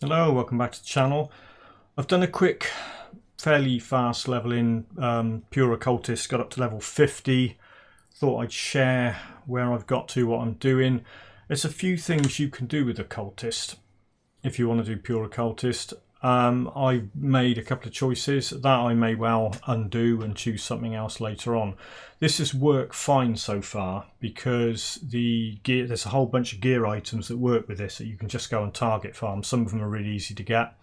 Hello, welcome back to the channel. I've done a quick, fairly fast leveling pure occultist, got up to level 50. Thought I'd share where I've got to, what I'm doing. There's a few things you can do with occultist if you want to do pure occultist. I made a couple of choices that I may well undo and choose something else later on. This has worked fine so far because there's a whole bunch of gear items that work with this that you can just go and target farm. Some of them are really easy to get.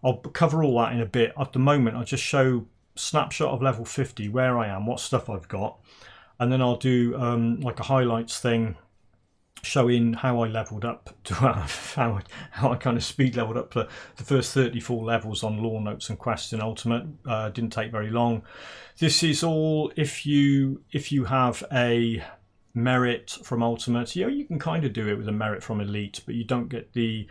I'll cover all that in a bit. At the moment I'll just show a snapshot of level 50, where I am, what stuff I've got, and then I'll do like a highlights thing showing how I leveled up to how I kind of speed leveled up to the first 34 levels on lore notes and quests in Ultimate. Didn't take very long. This is all if you have a merit from Ultimate. You can kind of do it with a merit from Elite, but you don't get the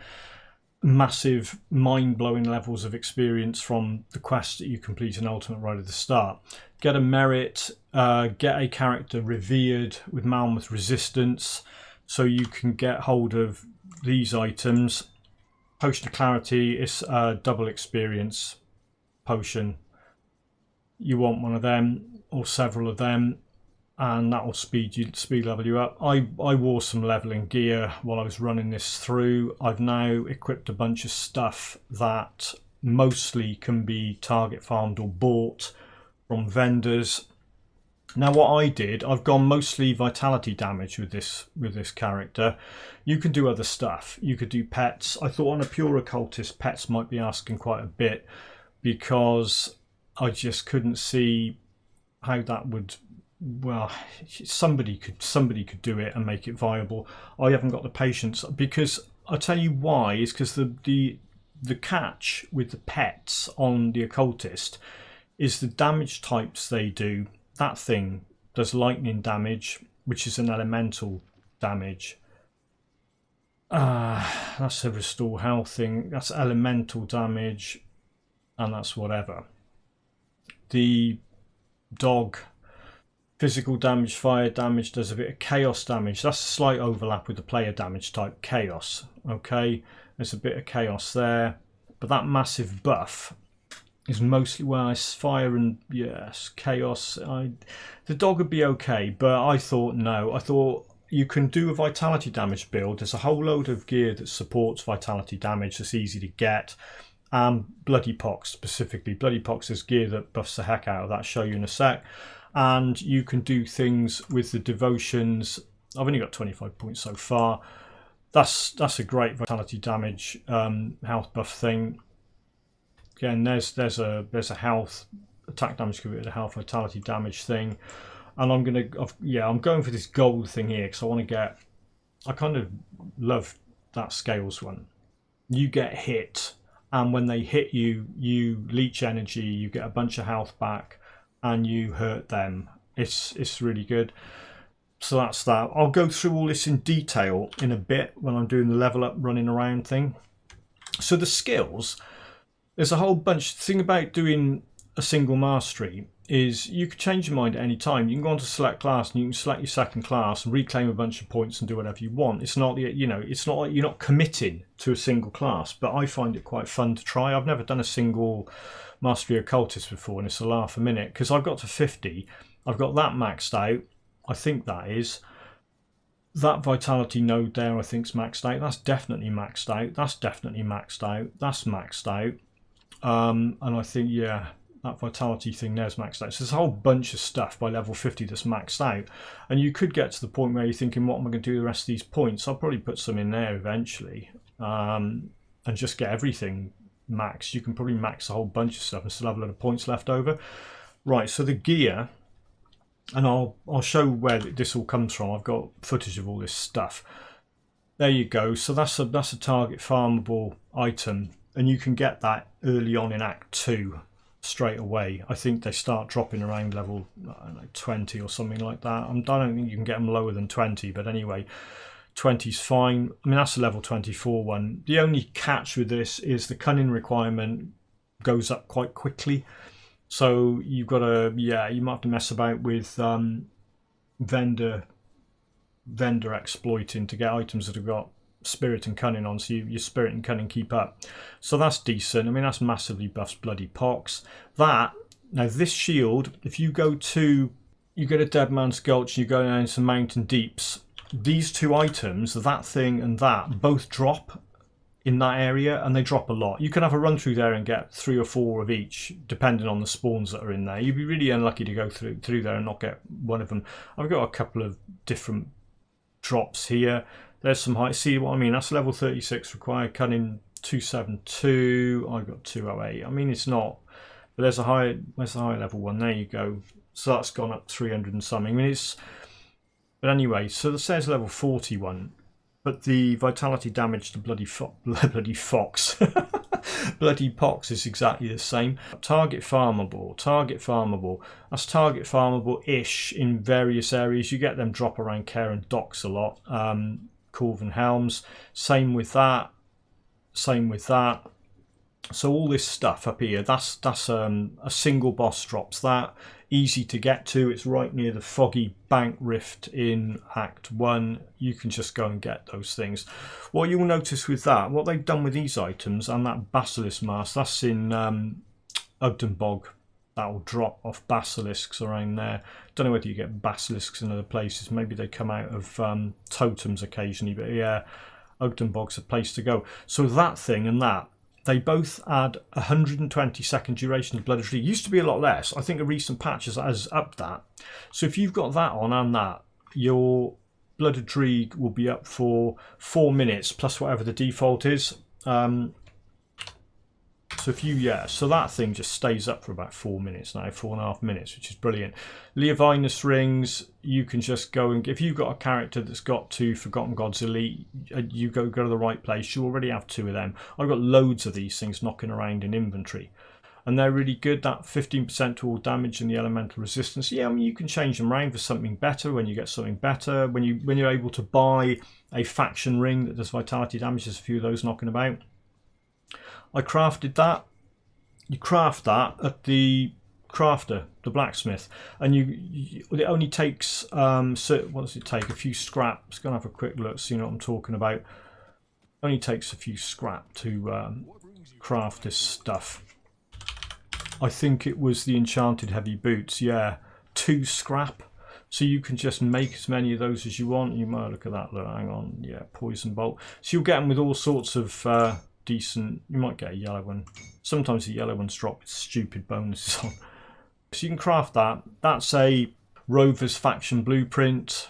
massive mind-blowing levels of experience from the quests that you complete in Ultimate right at the start. Get a merit, get a character revered with Malmuth resistance, so you can get hold of these items. Potion of Clarity is a double experience potion. You want one of them or several of them, and that will speed level you up. I wore some leveling gear while I was running this through. I've now equipped a bunch of stuff that mostly can be target farmed or bought from vendors. Now what I did, I've gone mostly vitality damage with this character. You can do other stuff. You could do pets. I thought on a pure occultist, pets might be asking quite a bit because I just couldn't see how that would. Well, somebody could do it and make it viable. I haven't got the patience, because I'll tell you why. Is because the catch with the pets on the occultist is the damage types they do. That thing does lightning damage, which is an elemental damage. That's a restore health thing. That's elemental damage, and that's whatever. The dog, physical damage, fire damage, does a bit of chaos damage. That's a slight overlap with the player damage type, chaos. Okay, there's a bit of chaos there, but that massive buff is mostly, well, it's fire and yes, chaos. The dog would be okay, but I thought no. I thought you can do a vitality damage build. There's a whole load of gear that supports vitality damage that's easy to get. Bloody Pox specifically. Bloody Pox is gear that buffs the heck out of that. I'll show you in a sec. And you can do things with the devotions. I've only got 25 points so far. That's a great vitality damage health buff thing. Again, there's a health attack damage converted to health vitality damage thing, and I'm going for this gold thing here because I want to get. I kind of love that scales one. You get hit, and when they hit you, you leech energy. You get a bunch of health back, and you hurt them. It's really good. So that's that. I'll go through all this in detail in a bit when I'm doing the level up running around thing. So the skills. There's a whole bunch. The thing about doing a single mastery is you can change your mind at any time. You can go on to select class and you can select your second class and reclaim a bunch of points and do whatever you want. It's not it's not like you're not committing to a single class, but I find it quite fun to try. I've never done a single mastery occultist before, and it's a laugh a minute because I've got to 50. I've got that maxed out. I think that is. That vitality node there I think's maxed out. That's definitely maxed out. That's definitely maxed out. That's maxed out. And I think, yeah, that vitality thing there's maxed out. So there's a whole bunch of stuff by level 50 that's maxed out. And you could get to the point where you're thinking, what am I going to do with the rest of these points? I'll probably put some in there eventually and just get everything maxed. You can probably max a whole bunch of stuff and still have a lot of points left over. Right, so the gear, and I'll show where this all comes from. I've got footage of all this stuff. There you go. So that's a target farmable item. And you can get that early on in Act 2 straight away. I think they start dropping around level 20 or something like that. I don't think you can get them lower than 20, but anyway, 20's fine. I mean, that's a level 24 one. The only catch with this is the cunning requirement goes up quite quickly. So you've got to, you might have to mess about with vendor exploiting to get items that have got spirit and cunning on, so your spirit and cunning keep up. So that's decent. I mean, that's massively buffs Bloody Pox. Now this shield, if you go to, you go to Dead Man's Gulch and you go down into Mountain Deeps, these two items, that thing and that, both drop in that area, and they drop a lot. You can have a run through there and get 3 or 4 of each, depending on the spawns that are in there. You'd be really unlucky to go through there and not get one of them. I've got a couple of different drops here. There's some high, see what I mean? That's level 36 required, cunning 272. I've got 208. I mean, it's not, but there's a high level one. There you go. So that's gone up 300 and something. I mean, but anyway, so it says level 41, but the vitality damage to Bloody Fox, Bloody Pox is exactly the same. Target farmable. That's target farmable-ish in various areas. You get them drop around Cairan Docks a lot. Korvan helms, same with that. So all this stuff up here, that's a single boss drops that. Easy to get to. It's right near the Foggy Bank rift in Act 1. You can just go and get those things. What you'll notice with that, what they've done with these items and that Basilisk Mark, that's in Ugden Bog. That will drop off basilisks around there. Don't know whether you get basilisks in other places. Maybe they come out of totems occasionally. But yeah, Ugden Bog's a place to go. So that thing and that, they both add 120 second duration of Blood of Dreeg. Used to be a lot less. I think a recent patch has upped that. So if you've got that on and that, your Blood of Dreeg will be up for 4 minutes plus whatever the default is. So if you, so that thing just stays up for about 4 minutes now, 4.5 minutes, which is brilliant. Leovinus rings, you can just go and, if you've got a character that's got 2 Forgotten Gods Elite, you go to the right place. You already have 2 of them. I've got loads of these things knocking around in inventory, and they're really good. That 15% to all damage and the elemental resistance. Yeah, I mean, you can change them around for something better when you get something better. When you're able to buy a faction ring that does vitality damage, there's a few of those knocking about. I crafted that. You craft that at the crafter, the blacksmith, and it only takes what does it take? A few scraps. Gonna have a quick look, see what I'm talking about. Only takes a few scrap to craft this stuff. I think it was the enchanted heavy boots. Yeah, 2 scrap. So you can just make as many of those as you want. You might look at that. Look, hang on. Yeah, poison bolt. So you'll get them with all sorts of decent. You might get a yellow one. Sometimes the yellow ones drop with stupid bonuses on. So you can craft that. That's a Rover's faction blueprint,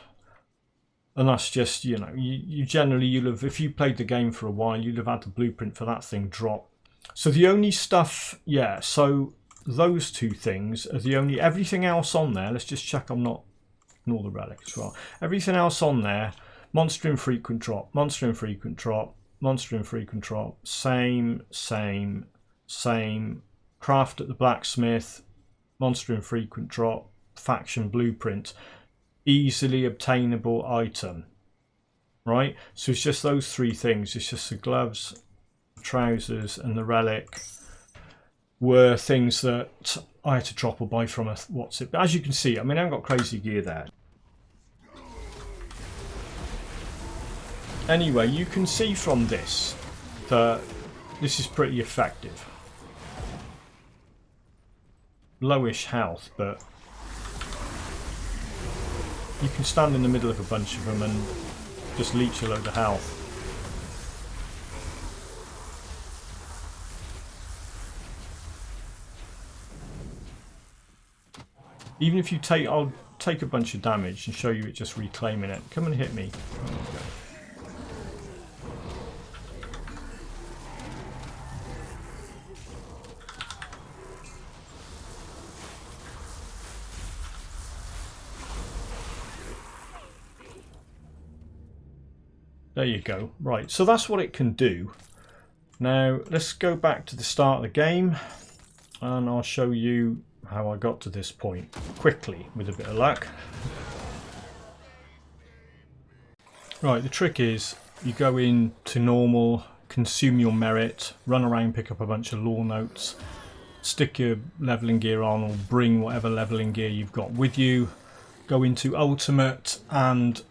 and that's just, you know, you generally, you'll have, if you played the game for a while, you'd have had the blueprint for that thing drop. So the only stuff, yeah, so those 2 things are the only, everything else on there, let's just check I'm not, ignore the relic as well. Everything else on there, monster infrequent drop, monster infrequent drop, monster infrequent drop, same. Craft at the blacksmith, monster infrequent drop, faction blueprint, easily obtainable item, right? So it's just those 3 things. It's just the gloves, trousers and the relic were things that I had to drop or buy from a what's it. But as you can see, I mean, I haven't got crazy gear there. Anyway, you can see from this that this is pretty effective. Lowish health, but you can stand in the middle of a bunch of them and just leech a load of health. Even if you take, I'll take a bunch of damage and show you it just reclaiming it. Come and hit me. There you go. Right, so that's what it can do. Now, let's go back to the start of the game, and I'll show you how I got to this point quickly with a bit of luck. Right, the trick is you go into normal, consume your merit, run around, pick up a bunch of lore notes, stick your leveling gear on, or bring whatever leveling gear you've got with you, go into ultimate, and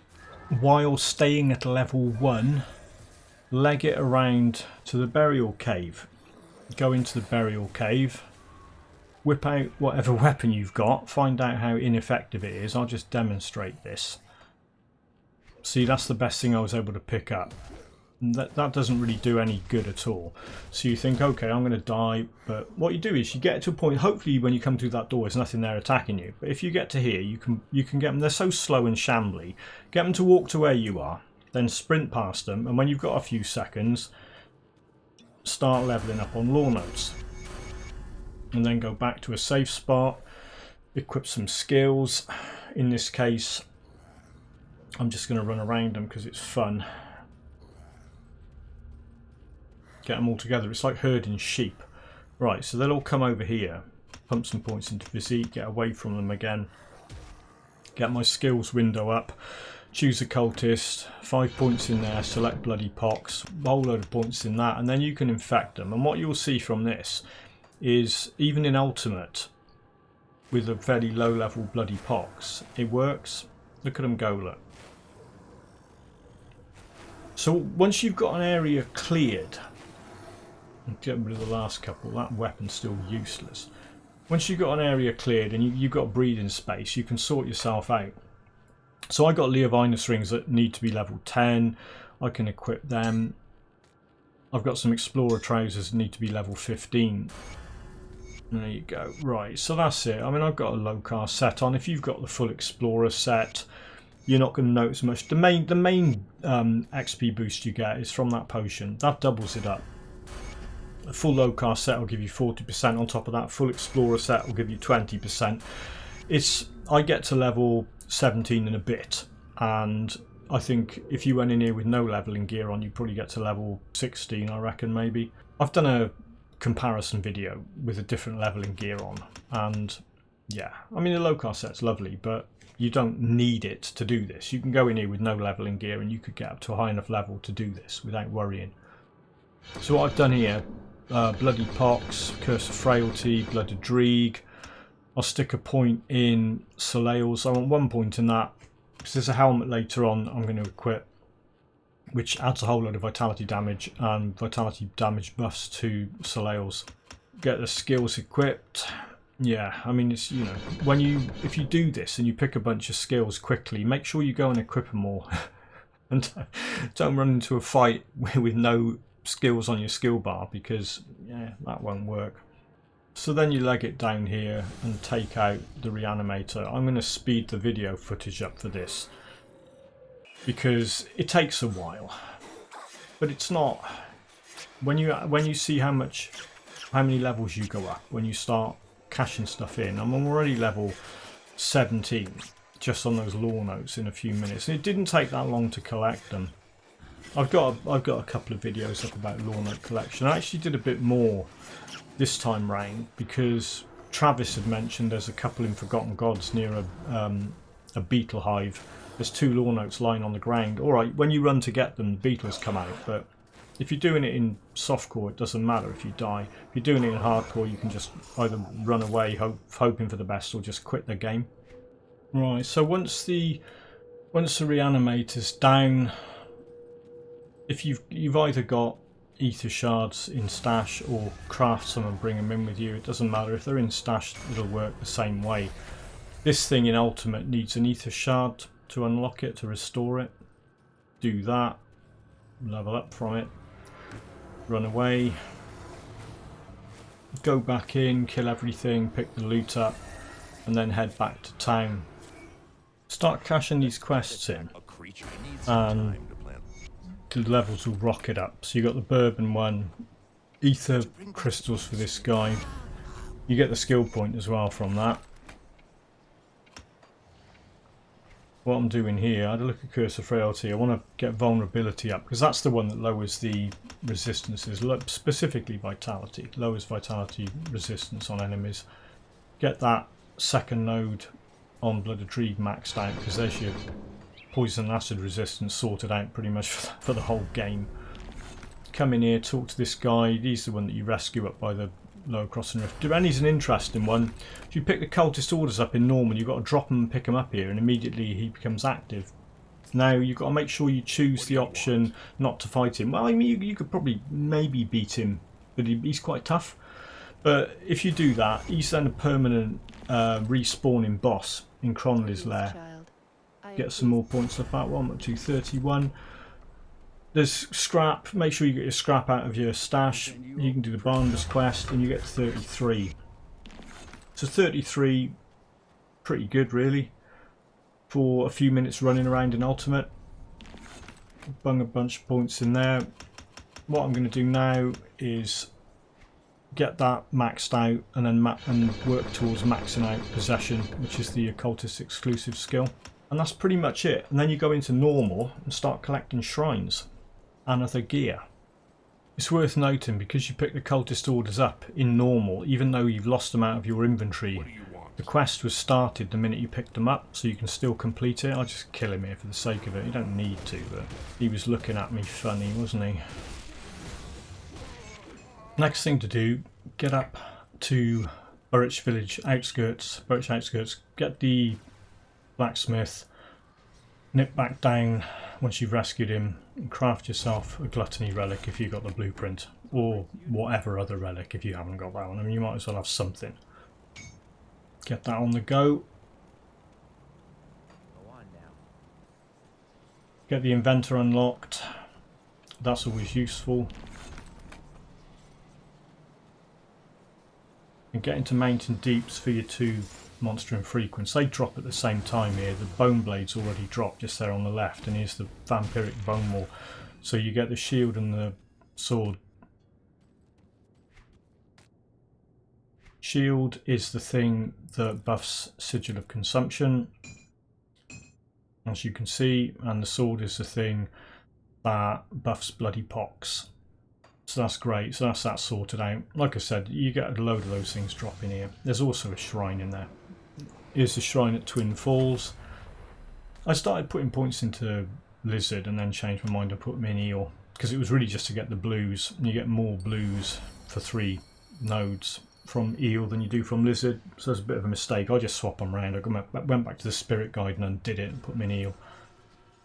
while staying at level 1, leg it around to the burial cave. Go into the burial cave, whip out whatever weapon you've got, find out how ineffective it is. I'll just demonstrate this. See, that's the best thing I was able to pick up. That doesn't really do any good at all. So you think, okay, I'm going to die, but what you do is you get to a point, hopefully when you come through that door there's nothing there attacking you, but if you get to here you can get them. They're so slow and shambly. Get them to walk to where you are, then sprint past them, and when you've got a few seconds, start leveling up on lore notes, and then go back to a safe spot, equip some skills. In this case I'm just going to run around them because it's fun. Get them all together. It's like herding sheep. Right, so they'll all come over here, pump some points into physique, get away from them again, get my skills window up, choose a cultist, 5 points in there, select Bloody Pox, a whole load of points in that, and then you can infect them. And what you'll see from this is, even in ultimate, with a fairly low level Bloody Pox, it works. Look at them go, look. So once you've got an area cleared, get rid of the last couple, that weapon's still useless. Once you've got an area cleared and you've got breathing space, you can sort yourself out. So I got Leovinus rings that need to be level 10. I can equip them. I've got some Explorer trousers that need to be level 15. There you go. Right, so that's it. I mean, I've got a low cast set on. If you've got the full Explorer set, you're not going to notice much. The main XP boost you get is from that potion. That doubles it up. A full low cast set will give you 40%. On top of that, full Explorer set will give you 20%. I get to level 17 and a bit, and I think if you went in here with no leveling gear on, you probably get to level 16, I reckon, maybe. I've done a comparison video with a different leveling gear on, and yeah, I mean, the low cast set's lovely, but you don't need it to do this. You can go in here with no leveling gear and you could get up to a high enough level to do this without worrying. So what I've done here, Bloody Pox, Curse of Frailty, Blood of Dreeg. I'll stick a point in Soleil's. I want 1 point in that because there's a helmet later on I'm going to equip, which adds a whole load of vitality damage and vitality damage buffs to Soleil's. Get the skills equipped. Yeah, I mean, it's, you know, if you do this and you pick a bunch of skills quickly, make sure you go and equip them all, and don't run into a fight with no skills on your skill bar, because yeah, that won't work. So then you leg it down here and take out the reanimator. I'm going to speed the video footage up for this because it takes a while, but it's not. When you see how many levels you go up when you start cashing stuff in. I'm already level 17 just on those lore notes in a few minutes, and it didn't take that long to collect them. I've got a couple of videos up about lore note collection. I actually did a bit more this time round because Travis had mentioned there's a couple in Forgotten Gods near a beetle hive. There's 2 lore notes lying on the ground. Alright, when you run to get them, the beetles come out, but if you're doing it in softcore, it doesn't matter if you die. If you're doing it in hardcore, you can just either run away, hoping for the best, or just quit the game. Right, so once the reanimator's down, if you've either got ether shards in stash or craft some and bring them in with you, it doesn't matter. If they're in stash, it'll work the same way. This thing in ultimate needs an ether shard to unlock it, to restore it. Do that, level up from it, run away, go back in, kill everything, pick the loot up, and then head back to town. Start cashing these quests in, and the levels will rocket up. So you got the bourbon one, ether crystals for this guy. You get the skill point as well from that. What I'm doing here, I had a look at Curse of Frailty. I want to get vulnerability up because that's the one that lowers the resistances, specifically vitality. Lowers vitality resistance on enemies. Get that second node on Blood of Dreeg maxed out because there's your poison and acid resistance sorted out pretty much for the whole game. Come in here, talk to this guy. He's the one that you rescue up by the Lower Crossing Rift. Direni's an interesting one. If you pick the cultist orders up in normal, you've got to drop him and pick him up here, and immediately he becomes active. Now you've got to make sure you choose the option not to fight him. Well, I mean, you could probably maybe beat him, but he's quite tough. But if you do that, he's then a permanent respawning boss in Cronley's lair. Get some more points off that one, up to 31. There's scrap. Make sure you get your scrap out of your stash. You can do the Barnabas quest and you get 33. So 33, pretty good really, for a few minutes running around in Ultimate. Bung a bunch of points in there. What I'm going to do now is get that maxed out and then work towards maxing out Possession, which is the Occultist exclusive skill. And that's pretty much it. And then you go into normal and start collecting shrines and other gear. It's worth noting, because you pick the cultist orders up in normal, even though you've lost them out of your inventory, the quest was started the minute you picked them up, so you can still complete it. I'll just kill him here for the sake of it. You don't need to, but he was looking at me funny, wasn't he? Next thing to do, get up to Burridge Village outskirts, get the blacksmith, nip back down once you've rescued him, and craft yourself a gluttony relic if you've got the blueprint, or whatever other relic if you haven't got that one. I mean, you might as well have something. Get that on the go. Get the inventor unlocked. That's always useful. And get into Mountain Deeps for your 2 monster infrequents. They drop at the same time here. The bone blades already dropped just there on the left, and here's the vampiric bone wall. So you get the shield and the sword. Shield is the thing that buffs Sigil of Consumption, as you can see, and the sword is the thing that buffs Bloody Pox. So that's great. So that's that sorted out. Like I said, you get a load of those things dropping here. There's also a shrine in there. Here's the shrine at Twin Falls. I started putting points into Lizard and then changed my mind and put them in Eel, because it was really just to get the blues. You get more blues for 3 nodes from Eel than you do from Lizard, so it's a bit of a mistake. I just swap them around. I went back to the Spirit Guide and undid it and put them in Eel.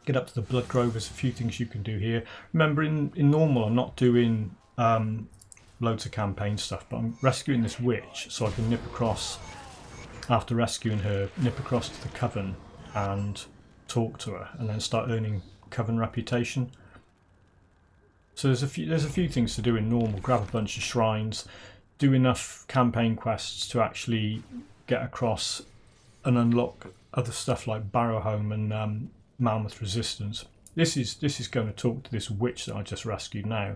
Get up to the Blood Grove. There's a few things you can do here. Remember, in normal I'm not doing loads of campaign stuff, but I'm rescuing this witch so I can nip across, after rescuing her, nip across to the Coven and talk to her and then start earning Coven reputation. So there's a few things to do in normal. Grab a bunch of shrines, do enough campaign quests to actually get across and unlock other stuff like Barrowhome and Mammoth Resistance. This is going to talk to this witch that I just rescued now.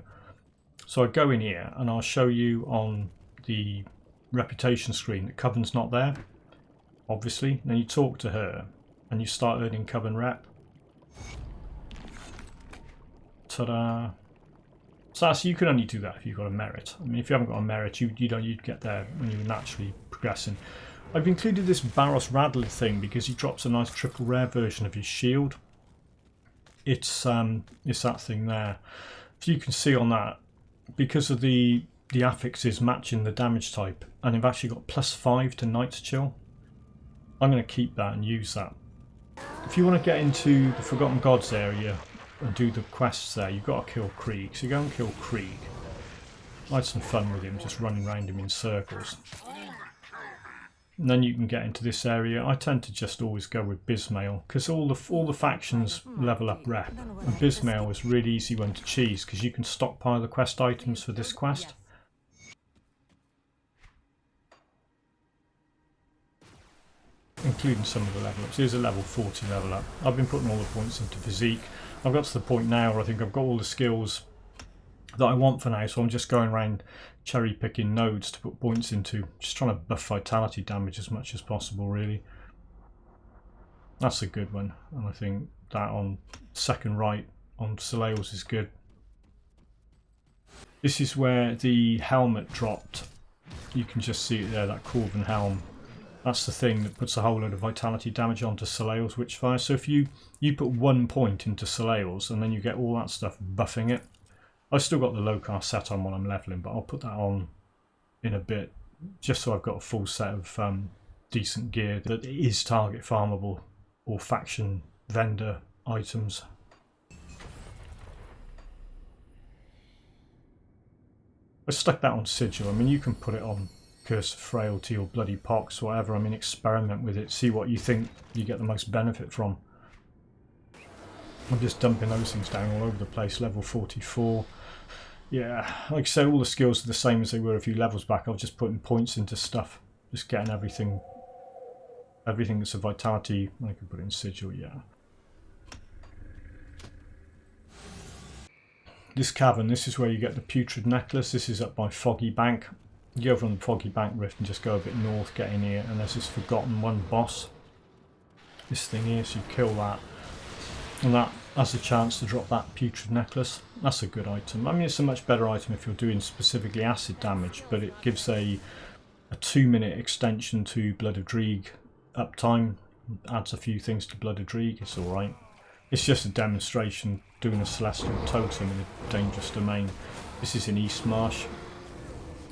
So I go in here and I'll show you on the reputation screen that Coven's not there, obviously. Then you talk to her and you start earning Coven rep. Ta-da! So you can only do that if you've got a merit. I mean, if you haven't got a merit, you'd get there when you're naturally progressing. I've included this Barros Radler thing because he drops a nice triple rare version of his shield. It's that thing there. If you can see on that, because of the affixes matching the damage type, and they've actually got +5 to Night's Chill, I'm going to keep that and use that. If you want to get into the Forgotten Gods area and do the quests there, you've got to kill Krieg. So you go and kill Krieg. I had some fun with him, just running around him in circles. And then you can get into this area. I tend to just always go with Bysmiel, because all the factions level up rep. And Bysmiel is a really easy one to cheese, because you can stockpile the quest items for this quest. Including some of the level ups. Here's a level 40 level up. I've been putting all the points into physique. I've got to the point now where I think I've got all the skills that I want for now, so I'm just going around cherry picking nodes to put points into, just trying to buff vitality damage as much as possible really. That's a good one, and I think that on second right on Soleil's is good. This is where the helmet dropped. You can just see it there, that Korvan helm. That's the thing that puts a whole load of vitality damage onto Soleil's Witchfire. So if you put 1 point into Soleil's and then you get all that stuff buffing it. I've still got the Lokar set on while I'm leveling, but I'll put that on in a bit, just so I've got a full set of decent gear that is target farmable or faction vendor items. I stuck that on Sigil. I mean, you can put it on Curse of Frailty or Bloody Pox, whatever. I mean, experiment with it, see what you think you get the most benefit from. I'm just dumping those things down all over the place. Level 44. Yeah, like I said, all the skills are the same as they were a few levels back. I was just putting points into stuff, just getting everything that's a vitality. I could put it in Sigil, yeah. This cavern, this is where you get the Putrid Necklace. This is up by Foggy Bank. You go from the Foggy Bank rift and just go a bit north, get in here, and there's this Forgotten One boss. This thing here, so you kill that. And that has a chance to drop that Putrid Necklace. That's a good item. I mean, it's a much better item if you're doing specifically acid damage, but it gives a 2-minute extension to Blood of Dreeg uptime. Adds a few things to Blood of Dreeg, it's alright. It's just a demonstration doing a celestial totem in a dangerous domain. This is in East Marsh.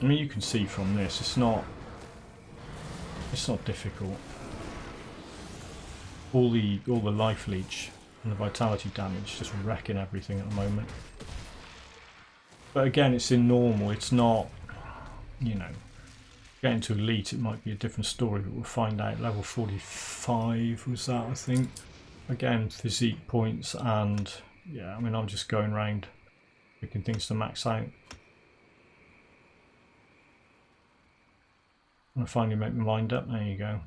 I mean, you can see from this, it's not difficult. All the life leech and the vitality damage just wrecking everything at the moment. But again, it's in normal. It's not, you know, getting to elite. It might be a different story, but we'll find out. Level 45 was that, I think. Again, physique points, and yeah, I mean, I'm just going around picking things to max out. I finally make my mind up. There you go.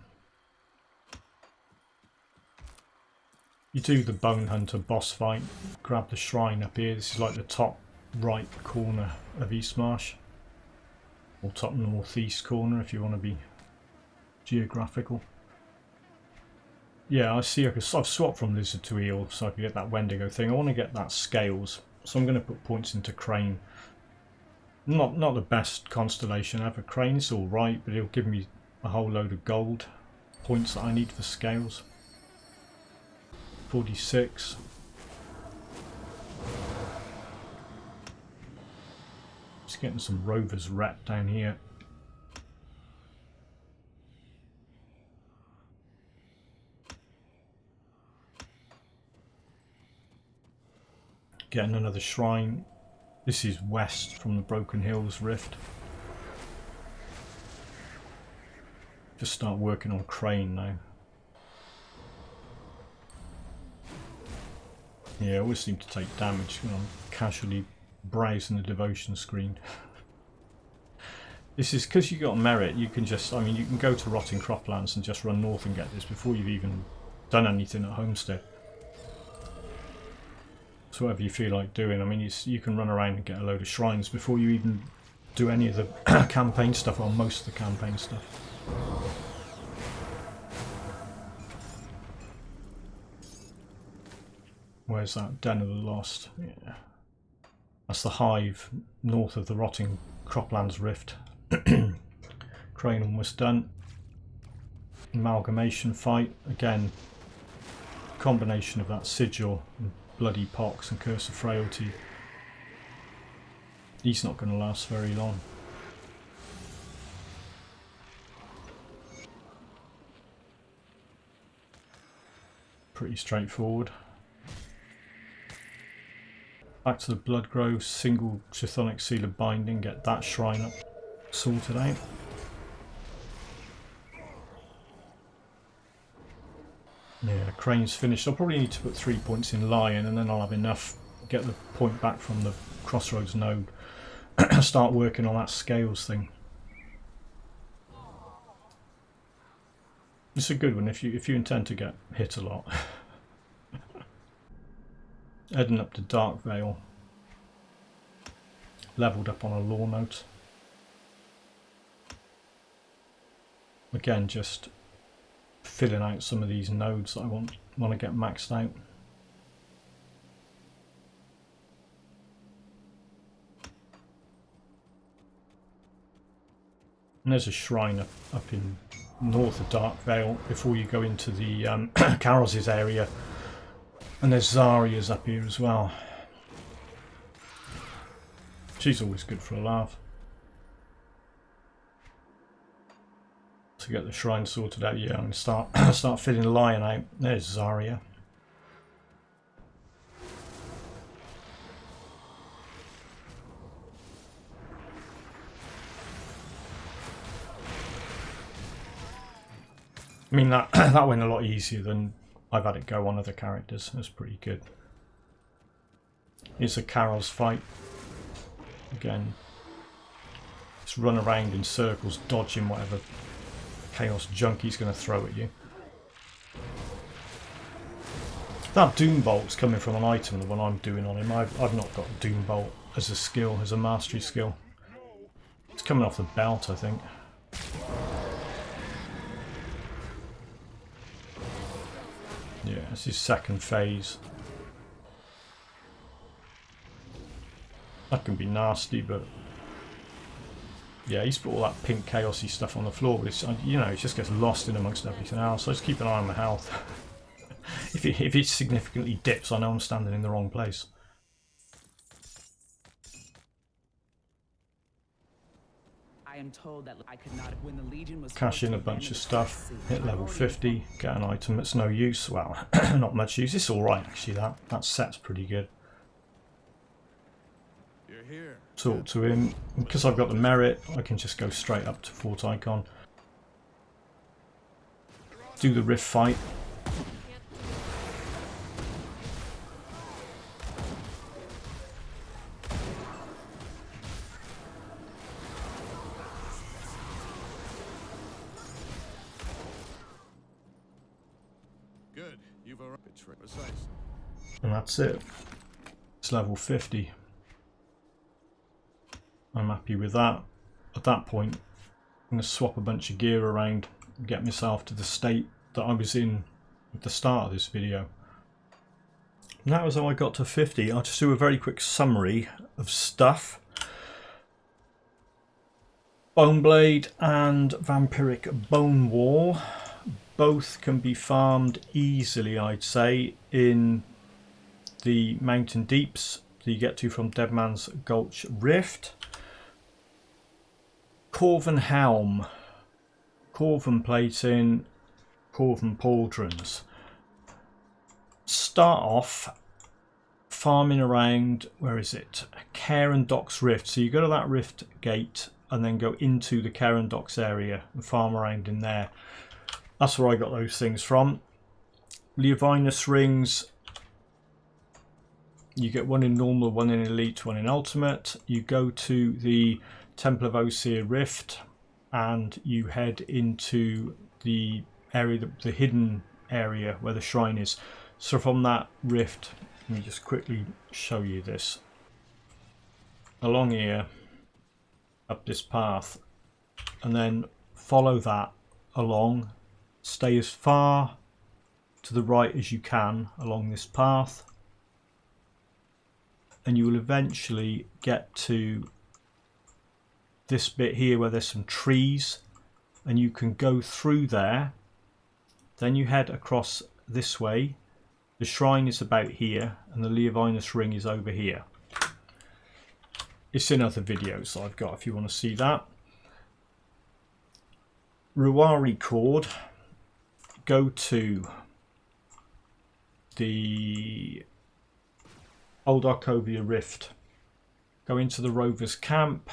You do the Bone Hunter boss fight, grab the shrine up here. This is like the top right corner of East Marsh, or top northeast corner if you want to be geographical. Yeah, I see. I've swapped from Lizard to Eel so I can get that Wendigo thing. I want to get that Scales, so I'm going to put points into Crane. Not the best constellation ever. Crane's all right, but it'll give me a whole load of gold points that I need for Scales. 46. Just getting some Rovers rep down here. Getting another shrine. This is west from the Broken Hills Rift. Just start working on Crane now. Yeah, I always seem to take damage when I'm casually browsing the devotion screen. This is because you got merit. You can just, I mean, you can go to Rotting Croplands and just run north and get this before you've even done anything at Homestead. So whatever you feel like doing. I mean, you can run around and get a load of shrines before you even do any of the campaign stuff, or most of the campaign stuff. Where's that? Den of the Lost. Yeah. That's the hive north of the Rotting Croplands Rift. Crane almost done. Amalgamation fight. Again, combination of that Sigil and Bloody Pox and Curse of Frailty. He's not going to last very long. Pretty straightforward. Back to the Blood Grove, single Chthonic Seal of Binding, get that shrine up sorted out. Yeah, Crane's finished. I'll probably need to put 3 points in Lion, and then I'll have enough, get the point back from the Crossroads node, start working on that Scales thing. It's a good one if you intend to get hit a lot. Heading up to Darkvale. Leveled up on a lore note. Again, just filling out some of these nodes that I want to get maxed out. And there's a shrine up in north of Darkvale before you go into the Karroz's area. And there's Zaria's up here as well. She's always good for a laugh. To get the shrine sorted out, yeah, I'm going to start filling Lion out. There's Zaria. I mean, that that went a lot easier than I've had it go on other characters. That's pretty good. Here's a Karroz fight. Again, just run around in circles, dodging whatever chaos junk he's going to throw at you. That Doom Bolt's coming from an item, the one I'm doing on him. I've not got Doom Bolt as a skill, as a mastery skill. It's coming off the belt, I think. Yeah, it's his second phase. That can be nasty, but yeah, he's put all that pink chaosy stuff on the floor, but it's, you know, it just gets lost in amongst everything else. So just keep an eye on my health. If it significantly dips, I know I'm standing in the wrong place. I am told that I could not when the Legion was Cash in a bunch of stuff, hit level 50, get an item that's no use. Well, not much use. It's alright actually, that set's pretty good. Talk to him. Because I've got the merit, I can just go straight up to Fort Icon. Do the rift fight. Good. You've arrived. Precise. And that's it. It's level 50. I'm happy with that. At that point, I'm going to swap a bunch of gear around and get myself to the state that I was in at the start of this video. And that was how I got to 50. I'll just do a very quick summary of stuff. Boneblade and Vampiric Bone Wall. Both can be farmed easily, I'd say, in the Mountain Deeps that you get to from Deadman's Gulch Rift. Korvan helm, Korvan plating, Korvan pauldrons. Start off farming around, where is it? Cairan Docks Rift. So you go to that rift gate and then go into the Cairan Docks area and farm around in there. That's where I got those things from. Leovinus rings. You get one in normal, one in elite, one in ultimate. You go to the Temple of Osir Rift and you head into the area, the hidden area where the shrine is. So from that rift, let me just quickly show you this. Along here, up this path, and then follow that along. Stay as far to the right as you can along this path, and you will eventually get to this bit here where there's some trees, and you can go through there. Then you head across this way. The shrine is about here and the Leovinus ring is over here. It's in other videos that I've got if you want to see that. Ruari cord. Go to the Old Arcovia Rift. Go into the Rovers camp.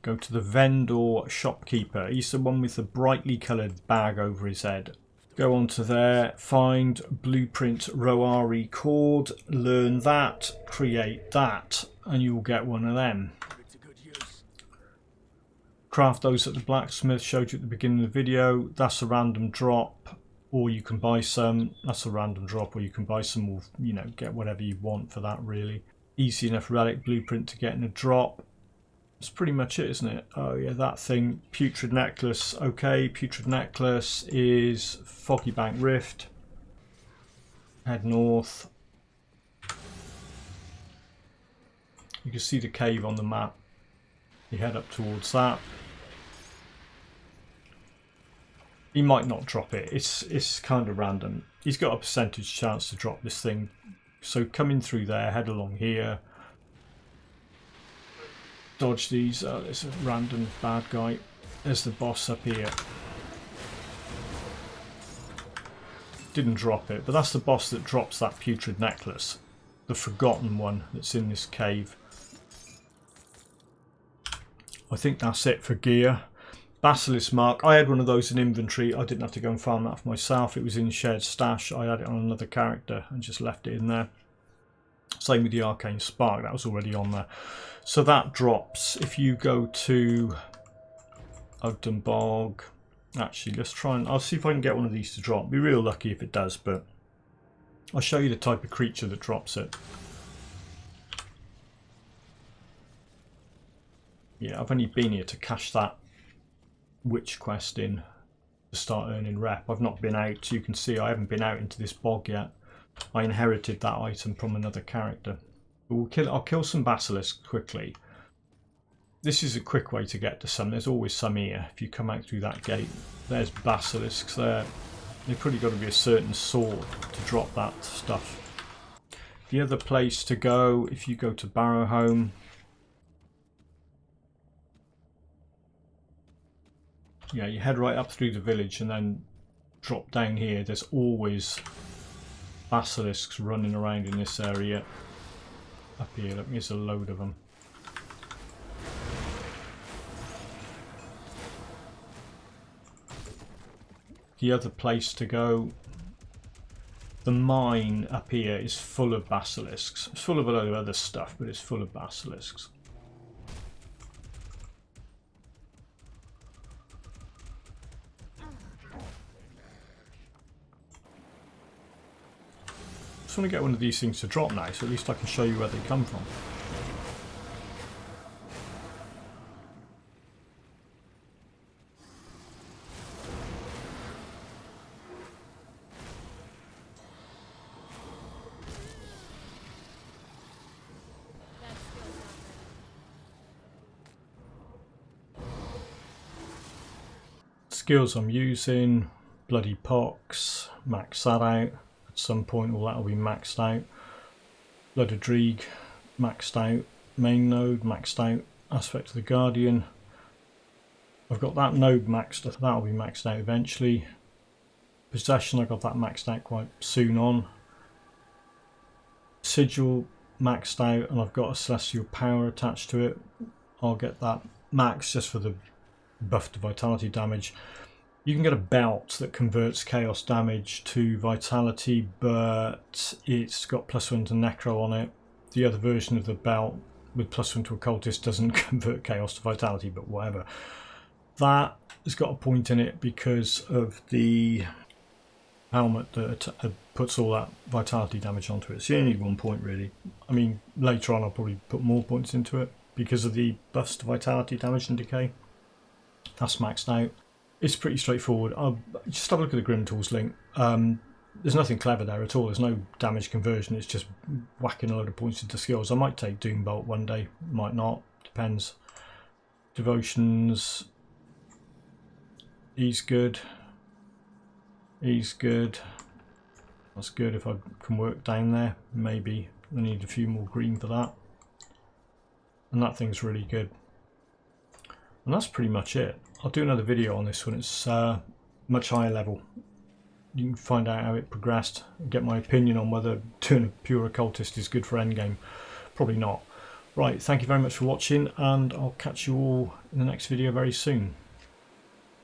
Go to the vendor shopkeeper. He's the one with the brightly coloured bag over his head. Go onto there, find blueprint Ruari cord, learn that, create that, and you will get one of them. Craft those at the blacksmith, showed you at the beginning of the video. That's a random drop, or you can buy some. That's a random drop, or you can buy some, or you know, get whatever you want for that really. Easy enough relic blueprint to get in a drop. That's pretty much it, isn't it? Oh yeah, that thing. Putrid Necklace. Okay, Putrid Necklace is Foggy Bank Rift. Head north. You can see the cave on the map. You head up towards that. He might not drop it. It's kind of random. He's got a percentage chance to drop this thing. So coming through there, head along here. Dodge these. Oh, there's a random bad guy. There's the boss up here. Didn't drop it, but that's the boss that drops that Putrid Necklace. The forgotten one that's in this cave. I think that's it for gear. Basilisk Mark. I had one of those in inventory. I didn't have to go and farm that for myself. It was in shared stash. I had it on another character and just left it in there. Same with the Arcane Spark. That was already on there. So that drops. If you go to Ogden Bog. Actually, let's try and... I'll see if I can get one of these to drop. Be real lucky if it does, but I'll show you the type of creature that drops it. Yeah, I've only been here to cash that witch quest in to start earning rep. I've not been out. You can see I haven't been out into this bog yet. I inherited that item from another character. But I'll kill some basilisks quickly. This is a quick way to get to some. There's always some here. If you come out through that gate, there's basilisks there. They've probably got to be a certain sort to drop that stuff. The other place to go, if you go to Barrowhome, yeah, you head right up through the village and then drop down here. There's always basilisks running around in this area. Up here, look, there's a load of them. The other place to go, the mine up here is full of basilisks. It's full of a load of other stuff, but it's full of basilisks. Just want to get one of these things to drop now, so at least I can show you where they come from. Skills I'm using, Bloody Pox, max that out. At some point all that will be maxed out. Blood of Dreeg, maxed out. Main node, maxed out. Aspect of the Guardian. I've got that node maxed, that will be maxed out eventually. Possession, I got that maxed out quite soon on. Sigil maxed out, and I've got a Celestial Power attached to it. I'll get that maxed just for the buff to vitality damage. You can get a belt that converts chaos damage to vitality, but it's got +1 to necro on it. The other version of the belt with +1 to occultist doesn't convert chaos to vitality, but whatever. That has got a point in it because of the helmet that puts all that vitality damage onto it. So you only need 1 point really. I mean, later on I'll probably put more points into it because of the buffs to vitality damage and decay. That's maxed out. It's pretty straightforward. I'll just have a look at the Grim Tools link. There's nothing clever there at all. There's no damage conversion. It's just whacking a load of points into skills. I might take Doombolt one day, might not. Depends. Devotions. He's good. He's good. That's good if I can work down there. Maybe I need a few more green for that. And that thing's really good. And that's pretty much it. I'll do another video on this when it's much higher level. You can find out how it progressed and get my opinion on whether doing a pure occultist is good for endgame. Probably not. Right, thank you very much for watching, and I'll catch you all in the next video very soon.